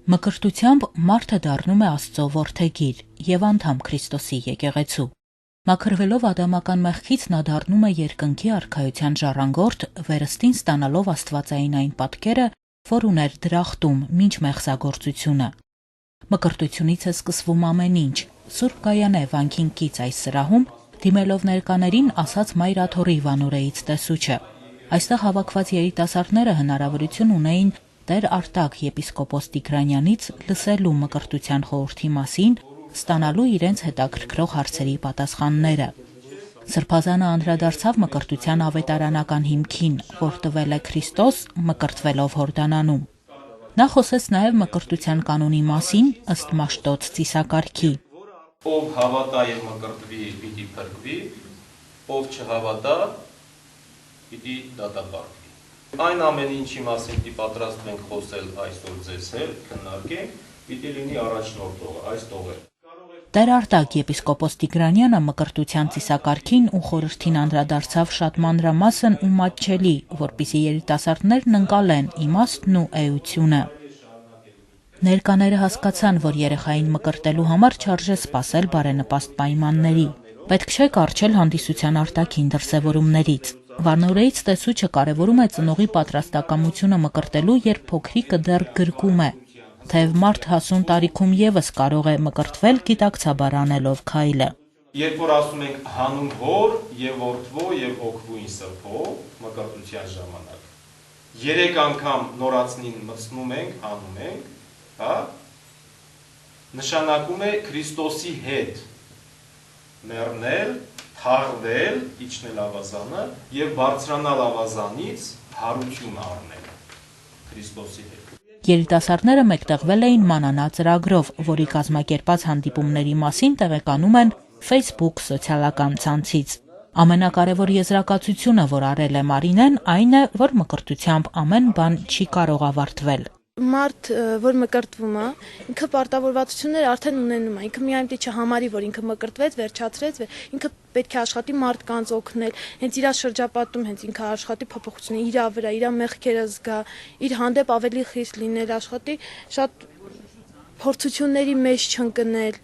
Մկրտությամբ մարդը դառնում է Աստծո որդեգիր եւ անդամ Քրիստոսի եկեղեցու։ Մաքրվելով ադամական մեղքից նա դառնում է երկնքի արքայության ժառանգորդ, վերստին ստանալով աստվածային այն պատկերը, որ ուներ դրախտում մինչ մեղսագործությունը։ Մկրտությունից է սկսվում ամեն ինչ։ Սուրբ Գայանե վանքին կից այս սրահում, դիմելով ներկաներին, ասաց Մայր Աթոռի Վանորեից տեսուչը։ Այստեղ հավաքված երիտասարդները հնարավորություն ունեին Տեր Արտակ եպիսկոպոս Տիգրանյանից լսելու մկրտության խորհրդի մասին, ստանալու իրենց հետաքրքրող հարցերի պատասխանները։ Սրբազանը անդրադարձավ մկրտության ավետարանական հիմքին, որ տվել է Քրիստոս մկրտվելով Հորդանանում։ Նա խոսեց նաև մկրտության կանոնի մասին ըստ Մաշտոց ծիսակարգի։ Ով հավատա եւ մկրտվի, պիտի փրկվի, ով չհավատա, պիտի դատապարտվի։ Այն ամեն ինչի մասին պիտի պատրաստվենք խոսել այսօր ձեզ հետ, քննարկենք, պիտի լինի առաջնորդողը, այս տողը։ Տեր Արտակ եպիսկոպոս Տիգրանյանը մկրտության ծիսակարգին ու խորհրդին անդրադարձավ շատ մանրամասն ու մատչելի, որպեսզի երիտասարդներն ընկալեն իմաստն ու էությունը։ Ներկաները հասկացան, որ երեխային մկրտելու համար չարժե սպասել բարենպաստ պայմանների։ Պետք չէ կառչել հանդիսության արտաքին դրսևորումներից։ Վանորեից տեսուչը կարևորում է ծնողի պատրաստակամությունը մկրտելու, երբ փոքրիկը դեռ գրկում է։ Թեև մարդ հասուն տարիքում եւս կարող է մկրտվել գիտակցաբար անելով քայլը։ Երբ որ ասում ենք հանուն հոր եւ որդվո եւ հոգվույն սրբո մկրտության ժամանակ, 3 անգամ նորածնին մտցնում ենք, հանում ենք, հա, նշանակում է Քրիստոսի հետ մեռնել, թաղվել, իջնել ավազանը եւ բարձրանալ ավազանից հարություն առնել Քրիստոսի հետ։ Երիտասարդները մեկտեղվել էին մանանա ծրագրով, որի կազմակերպած հանդիպումների մասին տեղեկանում են Facebook սոցիալական ցանցից։ Ամենակարևոր եզրակացությունը, որ արել է Մարինեն, այն է, որ մկրտությամբ ամեն բան չի կարող ավարտվել։ Մարդ, որ մկրտվում է, ինքը պարտավորվածություններ արդեն ունենում է, ինքը միայն պիտի չհամարի, որ ինքը մկրտվեց, վերջացրեց, ինքը պետք է աշխատի մարդկանց օգնել, հենց իր շրջապատում հենց ինքը աշխատի փոփոխություն իր վրա, իր մեղքերը զգա, իր հանդեպ ավելի խիստ լինել, աշխատի շատ փորձությունների մեջ չընկնել։